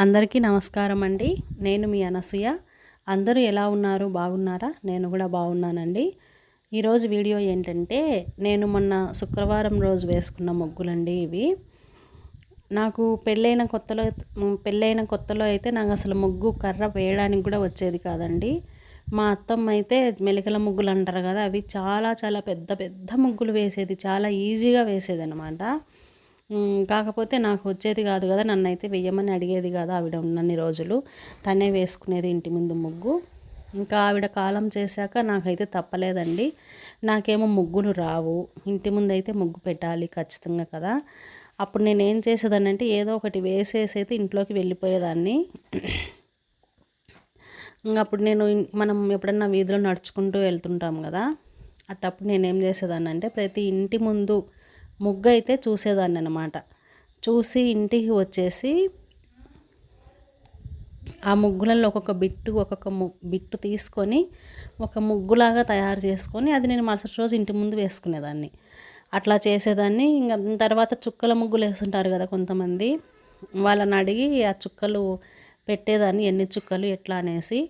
అందరికీ నమస్కారం అండి. నేను మీ అనసూయ. అందరూ ఎలా ఉన్నారు? బాగున్నారా? నేను కూడా బాగున్నానండి. ఈరోజు వీడియో ఏంటంటే, నేను మొన్న శుక్రవారం రోజు వేసుకున్న ముగ్గులండి ఇవి. నాకు పెళ్ళైన కొత్తలో అయితే నాకు అసలు ముగ్గు కర్ర వేయడానికి కూడా వచ్చేది కాదండి. మా అత్తమ్మ అయితే మెలికల ముగ్గులు అంటారు కదా, అవి చాలా చాలా పెద్ద పెద్ద ముగ్గులు వేసేది, చాలా ఈజీగా వేసేది అనమాట. కాకపోతే నాకు వచ్చేది కాదు కదా, నన్నైతే వెయ్యమని అడిగేది కాదు ఆవిడ ఉన్నన్ని రోజులు. తనే వేసుకునేది ఇంటి ముందు ముగ్గు. ఇంకా ఆవిడ కాలం చేశాక నాకైతే తప్పలేదండి. నాకేమో ముగ్గులు రావు, ఇంటి ముందు అయితే ముగ్గు పెట్టాలి ఖచ్చితంగా కదా. అప్పుడు నేను ఏం చేసేదాన్ని అంటే, ఏదో ఒకటి వేసేసి అయితే ఇంట్లోకి వెళ్ళిపోయేదాన్ని. ఇంకా అప్పుడు మనం ఎప్పుడన్నా వీధిలో నడుచుకుంటూ వెళ్తుంటాం కదా, అట్టప్పుడు నేనేం చేసేదాన్ని అంటే, ప్రతి ఇంటి ముందు ముగ్గు అయితే చూసేదాన్ని అనమాట. చూసి ఇంటికి వచ్చేసి ఆ ముగ్గులలో ఒక్కొక్క బిట్టు తీసుకొని ఒక ముగ్గులాగా తయారు చేసుకొని అది నేను మరుసటి రోజు ఇంటి ముందు వేసుకునేదాన్ని. అట్లా చేసేదాన్ని. ఇంకా తర్వాత చుక్కల ముగ్గులు వేస్తుంటారు కదా కొంతమంది, వాళ్ళని అడిగి ఆ చుక్కలు పెట్టేదాన్ని, ఎన్ని చుక్కలు ఎట్లా అనేసి.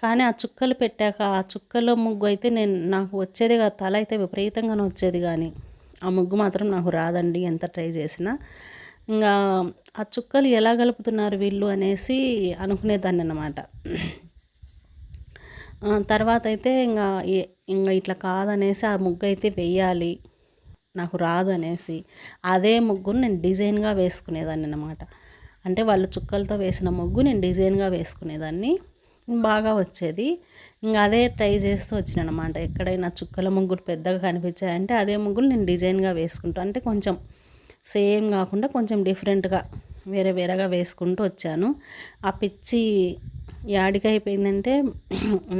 కానీ ఆ చుక్కలు పెట్టాక ఆ చుక్కల ముగ్గు అయితే నాకు వచ్చేది కాదు, తల అయితే విపరీతంగానే వచ్చేది, కానీ ఆ ముగ్గు మాత్రం నాకు రాదండి ఎంత ట్రై చేసినా. ఇంకా ఆ చుక్కలు ఎలా కలుపుతున్నారు వీళ్ళు అనేసి అనుకునేదాన్ని అన్నమాట. తర్వాత అయితే ఇంకా ఇట్లా కాదనేసి ఆ ముగ్గు అయితే వెయ్యాలి, నాకు రాదు అనేసి అదే ముగ్గును నేను డిజైన్గా వేసుకునేదాన్ని అన్నమాట. అంటే వాళ్ళు చుక్కలతో వేసిన ముగ్గు నేను డిజైన్గా వేసుకునేదాన్ని, బాగా వచ్చేది. ఇంకా అదే ట్రై చేస్తూ వచ్చిన అనమాట. ఎక్కడైనా చుక్కల ముగ్గులు పెద్దగా కనిపించాయంటే అదే ముగ్గులు నేను డిజైన్గా వేసుకుంటాను. అంటే కొంచెం సేమ్ కాకుండా కొంచెం డిఫరెంట్గా వేరేగా వేసుకుంటూ వచ్చాను. ఆ పిచ్చి యాడికైపోయిందంటే,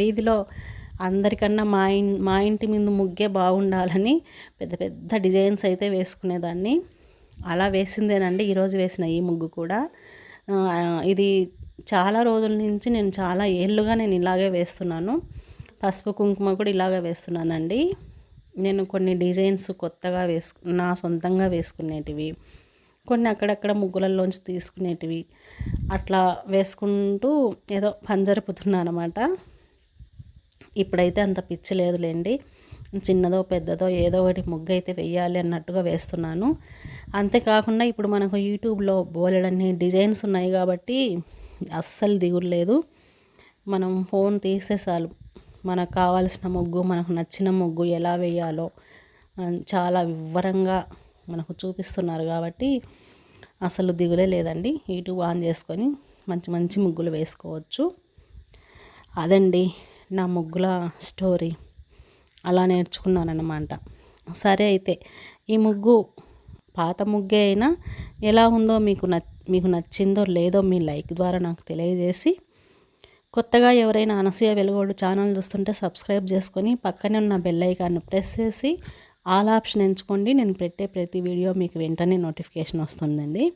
వీధిలో అందరికన్నా మా ఇంటి ముందు ముగ్గే బాగుండాలని పెద్ద పెద్ద డిజైన్స్ అయితే వేసుకునేదాన్ని. అలా వేసిందేనండి ఈరోజు వేసిన ఈ ముగ్గు కూడా. ఇది చాలా రోజుల నుంచి, చాలా ఏళ్ళుగా నేను ఇలాగే వేస్తున్నాను. పసుపు కుంకుమ కూడా ఇలాగే వేస్తున్నానండి. నేను కొన్ని డిజైన్స్ కొత్తగా నా సొంతంగా వేసుకునేటివి, కొన్ని అక్కడక్కడ ముగ్గులలోంచి తీసుకునేటివి, అట్లా వేసుకుంటూ ఏదో పని జరుపుతున్నాను అనమాట. ఇప్పుడైతే అంత పిచ్చి లేదులేండి, చిన్నదో పెద్దదో ఏదో ఒకటి ముగ్గు అయితే వెయ్యాలి అన్నట్టుగా వేస్తున్నాను. అంతేకాకుండా ఇప్పుడు మనకు యూట్యూబ్లో బోలెడన్ని డిజైన్స్ ఉన్నాయి కాబట్టి అస్సలు దిగులు లేదు. మనం ఫోన్ తీసే చాలు, మనకు కావాల్సిన ముగ్గు, మనకు నచ్చిన ముగ్గు ఎలా వేయాలో చాలా వివరంగా మనకు చూపిస్తున్నారు కాబట్టి అసలు దిగులే లేదండి. యూట్యూబ్ ఆన్ చేసుకొని మంచి మంచి ముగ్గులు వేసుకోవచ్చు. అదండి నా ముగ్గుల స్టోరీ, అలా నేర్చుకున్నానన్నమాట. సరే అయితే ఈ ముగ్గు పాత ముగ్గే అయినా ఎలా ఉందో మీకు నచ్చిందో లేదో మీ లైక్ ద్వారా నాకు తెలియజేసి, కొత్తగా ఎవరైనా అనసూయ వెలుగోడు ఛానల్ చూస్తుంటే సబ్స్క్రైబ్ చేసుకొని పక్కనే ఉన్న బెల్ ఐకాన్ని ప్రెస్ చేసి ఆల్ ఆప్షన్ ఎంచుకోండి. నేను పెట్టే ప్రతి వీడియో మీకు వెంటనే నోటిఫికేషన్ వస్తుందండి.